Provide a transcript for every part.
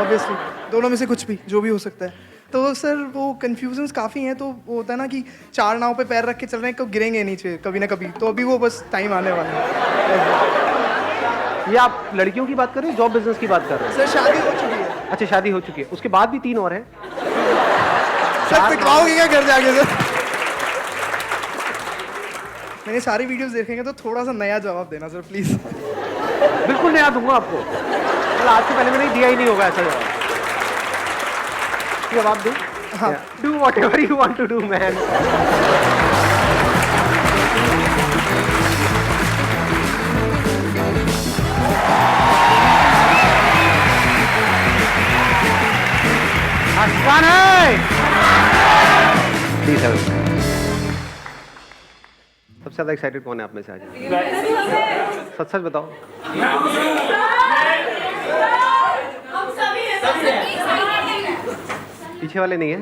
Obviously दोनों में से कुछ भी, जो भी हो सकता है। तो सर वो कन्फ्यूजन्स काफ़ी हैं, तो वो होता है ना कि 4 नाव पे पैर रख के चल रहे हैं, कब गिरेंगे नीचे कभी ना कभी, तो अभी वो बस टाइम आने वाला है। ये आप लड़कियों की बात कर रहे हैं, जॉब बिजनेस की बात कर रहे हैं? सर शादी हो चुकी है। अच्छा, शादी हो चुकी है, उसके बाद भी 3 और हैं। सर पिटवाओगे क्या घर जाके सर? मैंने सारी वीडियोस देखेंगे तो थोड़ा सा नया जवाब देना सर प्लीज। बिल्कुल नया दूंगा आपको। मतलब आज से पहले मैंने दिया ही नहीं होगा ऐसा जवाब। जवाब दूं? हाँ। Do whatever you want to do man. आसान है। प्लीज सबसे ज्यादा एक्साइटेड कौन है आप में से आज? सच सच बताओ। पीछे वाले नहीं है?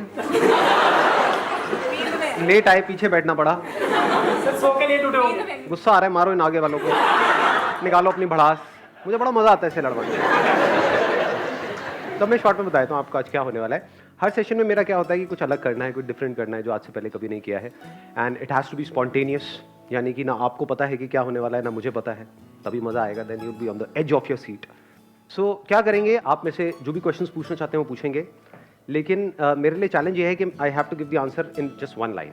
लेट आए, पीछे बैठना पड़ा। गुस्सा आ रहा है, मारो इन आगे वालों को, निकालो अपनी भड़ास। मुझे बड़ा मजा आता है इसे लड़वाने। तो मैं शॉर्ट में बताया हूँ आपको आज क्या होने वाला है। हर सेशन में मेरा क्या होता है कि कुछ अलग करना है, कुछ डिफरेंट करना है जो आज से पहले कभी नहीं किया है। And it has to be spontaneous, यानी कि ना आपको पता है कि क्या होने वाला है ना मुझे पता है, तभी मजा आएगा। Then you will be on the edge of your seat. So क्या करेंगे, आप में से जो भी क्वेश्चंस पूछना चाहते हैं वो पूछेंगे, लेकिन मेरे लिए चैलेंज ये है कि I have to give the answer in just 1 line.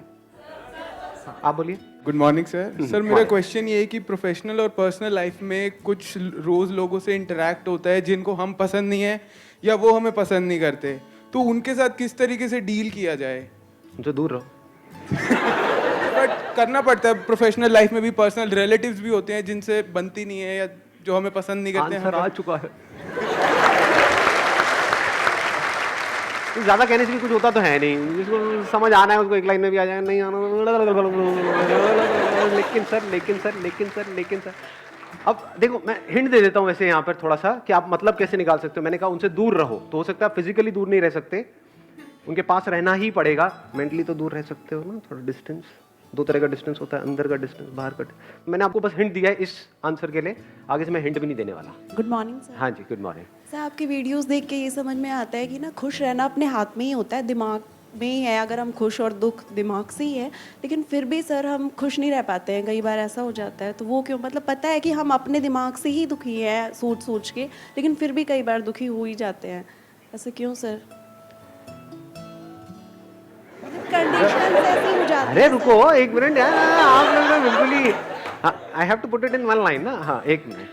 आप बोलिए। Good morning sir. सर मेरा क्वेश्चन ये है कि प्रोफेशनल और पर्सनल लाइफ में कुछ रोज़ लोगों से इंटरेक्ट होता है जिनको हम पसंद नहीं है या वो हमें पसंद नहीं करते, तो उनके साथ किस तरीके से डील किया जाए? जो दूर रहो। बट करना पड़ता है, प्रोफेशनल लाइफ में भी पर्सनल रिलेटिव्स भी होते हैं जिनसे बनती नहीं है या जो हमें पसंद नहीं करते हैं। आंसर आ चुका है। ज्यादा कहने से भी कुछ होता तो है नहीं, जिसको समझ आना है उसको एक लाइन में भी आ जाएगा, नहीं आना। लेकिन सर अब देखो मैं हिंट दे देता हूँ वैसे यहाँ पर थोड़ा सा कि आप मतलब कैसे निकाल सकते हो। मैंने कहा उनसे दूर रहो, तो हो सकता है फिजिकली दूर नहीं रह सकते, उनके पास रहना ही पड़ेगा। मेंटली तो दूर रह सकते हो ना, थोड़ा डिस्टेंस। 2 तरह का डिस्टेंस होता है, अंदर का डिस्टेंस, बाहर का। मैंने आपको बस हिंट दिया है इस आंसर के लिए, आगे से मैं हिंट भी नहीं देने वाला। Good morning sir. हाँ जी, गुड मॉर्निंग। सर आपकी वीडियोस देख के ये समझ में आता है कि ना खुश रहना अपने हाथ में ही होता है, दिमाग में ही है। अगर हम खुश और दुख दिमाग से ही है, लेकिन फिर भी सर हम खुश नहीं रह पाते हैं, कई बार ऐसा हो जाता है। तो वो क्यों? मतलब पता है कि हम अपने दिमाग से ही दुखी हैं सोच के, लेकिन फिर भी कई बार दुखी हो ही जाते हैं, ऐसा क्यों सर? कंडीशन ऐसी हो जाती है। अरे रुको 1 मिनट यार, आप लोग ना बिल्कुल ही, I have to put it in 1 line ना। हाँ 1 मिनट।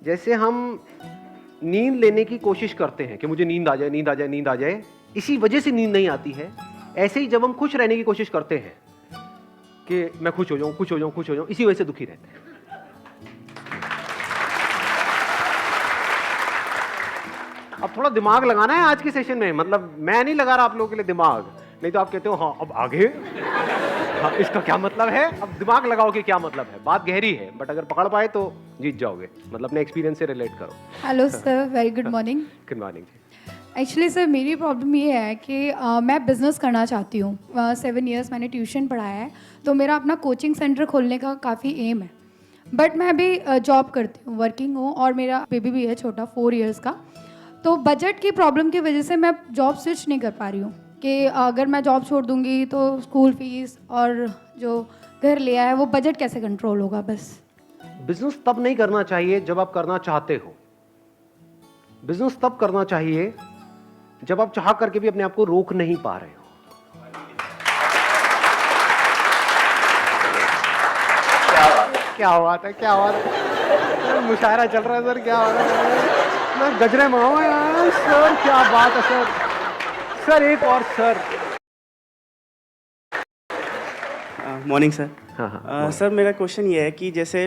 जैसे हम नींद लेने की कोशिश करते हैं कि मुझे नींद आ जाए, नींद आ जाए, नींद आ जाए, इसी वजह से नींद नहीं आती है। ऐसे ही जब हम खुश रहने की कोशिश करते हैं कि मैं खुश हो जाऊं, खुश हो जाऊं, खुश हो जाऊं, इसी वजह से दुखी रहते हैं। अब थोड़ा दिमाग लगाना है आज के सेशन में, मतलब मैं नहीं लगा रहा आप लोगों के लिए दिमाग, नहीं तो आप कहते हो हाँ अब आगे, हाँ इसका क्या मतलब है। अब दिमाग लगाओ कि क्या मतलब है। बात गहरी है, बट अगर पकड़ पाए तो जीत जाओगे। मतलब अपने एक्सपीरियंस से रिलेट करो। Hello sir, very good morning. Good morning जी। एक्चुअली सर मेरी प्रॉब्लम ये है कि मैं बिज़नेस करना चाहती हूँ। 7 इयर्स मैंने ट्यूशन पढ़ाया है, तो मेरा अपना कोचिंग सेंटर खोलने का काफ़ी एम है। बट मैं अभी जॉब करती हूँ, वर्किंग हूँ, और मेरा बेबी भी है छोटा 4 इयर्स का। तो बजट की प्रॉब्लम की वजह से मैं जॉब स्विच नहीं कर पा रही हूँ कि अगर मैं जॉब छोड़ दूँगी तो स्कूल फीस और जो घर लिया है वो बजट कैसे कंट्रोल होगा। बस बिजनेस तब नहीं करना चाहिए जब आप करना चाहते हो। बिजनेस तब करना चाहिए जब आप चाह करके भी अपने आप को रोक नहीं पा रहे हो। क्या बात है, क्या बात है, मुशायरा चल रहा है सर, क्या बात है। मैं गजरे मंगाऊंगा यार सर, क्या बात है सर। सर एक और सर। Morning sir. हाँ सर मेरा क्वेश्चन ये है कि जैसे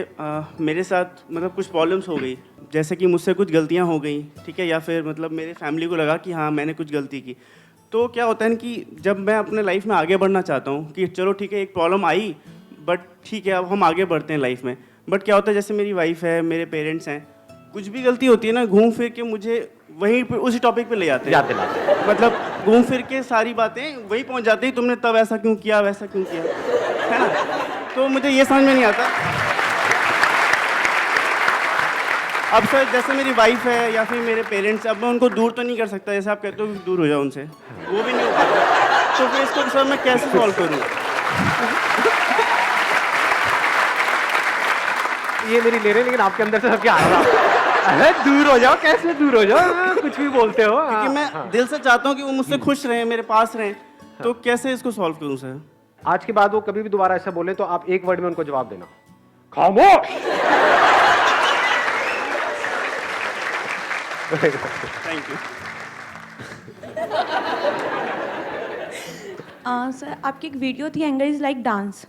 मेरे साथ मतलब कुछ प्रॉब्लम्स हो गई, जैसे कि मुझसे कुछ गलतियां हो गई, ठीक है, या फिर मतलब मेरे फैमिली को लगा कि हाँ मैंने कुछ गलती की। तो क्या होता है ना कि जब मैं अपने लाइफ में आगे बढ़ना चाहता हूँ कि चलो ठीक है एक प्रॉब्लम आई, बट ठीक है अब हम आगे बढ़ते हैं लाइफ में, बट क्या होता है जैसे मेरी वाइफ है, मेरे पेरेंट्स हैं, कुछ भी गलती होती है ना घूम फिर के मुझे वहीं पे उसी टॉपिक पे ले आते हैं। मतलब घूम फिर के सारी बातें वहीं पहुंच जाती है, तुमने तब ऐसा क्यों किया, वैसा क्यों किया, है ना। तो मुझे ये समझ में नहीं आता अब सर जैसे मेरी वाइफ है या फिर मेरे पेरेंट्स, अब मैं उनको दूर तो नहीं कर सकता, जैसे आप कहते हो कि दूर हो जाओ उनसे, वो भी नहीं हो पाता। तो फिर इसको सर मैं कैसे सॉल्व करूँ? ये मेरी ले रहे हैं, लेकिन आपके अंदर से सब क्या आ रहा था? अरे दूर हो जाओ, कैसे दूर हो जाओ? कुछ भी बोलते हो। क्योंकि मैं दिल से चाहता हूँ कि वो मुझसे खुश रहें, मेरे पास रहें, तो कैसे इसको सॉल्व करूँ सर? आज के बाद वो कभी भी दोबारा ऐसा बोले तो आप एक वर्ड में उनको जवाब देना, खामोश। Thank you. सर आपकी एक वीडियो थी एंगर इज लाइक डांस,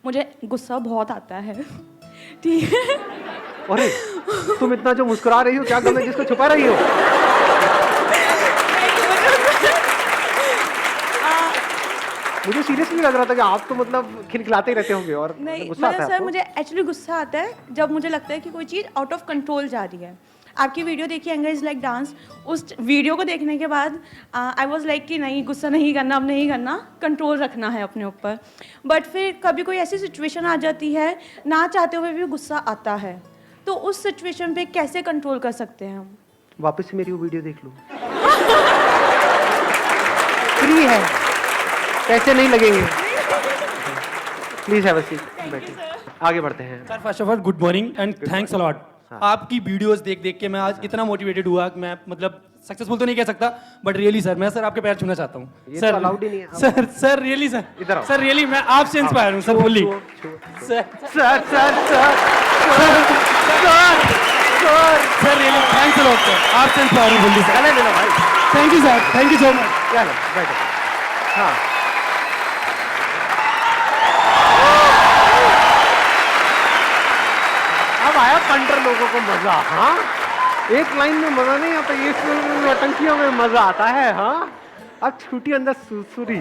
मुझे गुस्सा बहुत आता है। ठीक है, अरे तुम इतना जो मुस्कुरा रही हो, क्या गम है जिसको छुपा रही हो? मुझे सीरियसली लग रहा था कि आप तो मतलब खिलखिलाते ही रहते होंगे और नहीं गुस्सा आता मतलब है सर आपको? मुझे एक्चुअली गुस्सा आता है जब मुझे लगता है कि कोई चीज़ आउट ऑफ कंट्रोल जा रही है। आपकी वीडियो देखी एंगर इज लाइक डांस, उस वीडियो को देखने के बाद आई वॉज लाइक कि नहीं गुस्सा नहीं करना, अब नहीं करना, कंट्रोल रखना है अपने ऊपर। बट फिर कभी कोई ऐसी सिचुएशन आ जाती है, ना चाहते हुए भी गुस्सा आता है, तो उस सिचुएशन पे कैसे कंट्रोल कर सकते हैं हम? वापस से मेरी वो वीडियो देख लो, फ्री है। पैसे नहीं लगेंगे। प्लीज हैव अ सीट, बैठिए। आगे बढ़ते हैं। Sir first of all good morning and thanks a lot. आपकी वीडियोस देख देख के मैं आज इतना मोटिवेटेड हुआ कि मैं मतलब सक्सेसफुल तो नहीं कह सकता, बट रियली सर मैं सर आपके पैर छूना चाहता हूँ। ये सर तो allowed ही नहीं है। सर रियली सर, इधर आओ। सर रियली मैं आपसे इंस्पायर हूँ sir fully. Sir sir sir really thanks a lot sir, आपसे इंस्पायर हूँ फुल्ली सर। ले लो भाई, thank you sir, thank you so much. क्या लो, बैठो। हाँ, अब आया पंटर लोगों को मजा। हाँ, एक लाइन में मजा नहीं आता, ये नौटंकियों में मजा आता है। हाँ, अब छूटी अंदर सुरसुरी।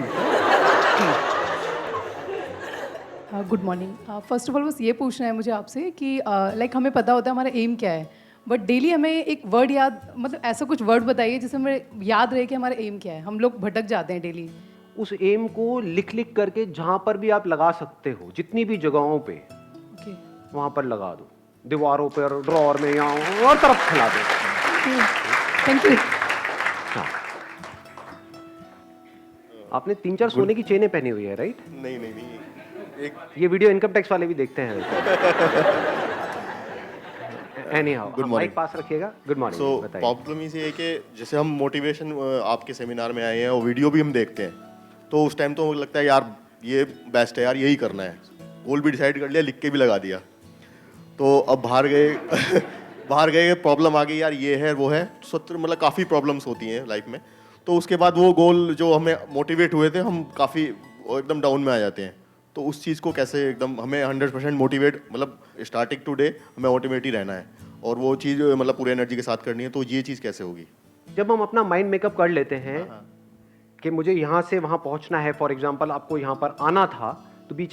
Good morning. First of all बस ये पूछना है मुझे आपसे कि लाइक हमें पता होता है हमारा एम क्या है, बट डेली हमें एक वर्ड याद, मतलब ऐसा कुछ वर्ड बताइए जिससे हमें याद रहे कि हमारा एम क्या है। हम लोग भटक जाते हैं डेली। उस एम को लिख लिख करके जहां पर भी आप लगा सकते हो, जितनी भी जगहों पे, ओके, वहां पर लगा दो, दीवारों पर, ड्रॉअर में, या और तरफ फैला दो। Thank you. हाँ। आपने 3-4 सोने की चेनें पहनी हुई है, राइट? नहीं नहीं नहीं, एक ये वीडियो इनकम टैक्स वाले भी देखते हैं। Anyhow, Good morning. माइक पास रखिएगा। Good morning. सो बताइए। प्रॉब्लम ये है कि जैसे हम मोटिवेशन आपके सेमिनार में आए हैं और वीडियो भी हम देखते हैं, तो उस टाइम तो लगता है यार ये बेस्ट है यार, यही करना है, गोल भी डिसाइड कर लिया, लिख के भी लगा दिया। तो अब बाहर गए बाहर गए, प्रॉब्लम आ गई यार, ये है वो है, मतलब काफ़ी प्रॉब्लम्स होती हैं लाइफ में। तो उसके बाद वो गोल जो हमें मोटिवेट हुए थे, हम काफ़ी एकदम डाउन में आ जाते हैं। तो उस चीज़ को कैसे एकदम हमें 100% मोटिवेट, मतलब स्टार्टिंग टू डे हमें मोटिवेट ही रहना है और वो चीज़ मतलब पूरे एनर्जी के साथ करनी है, तो ये चीज़ कैसे होगी? जब हम अपना माइंड मेकअप कर लेते हैं कि मुझे यहाँ से वहाँ पहुँचना है, फॉर एग्जाम्पल आपको यहाँ पर आना था, तो बीच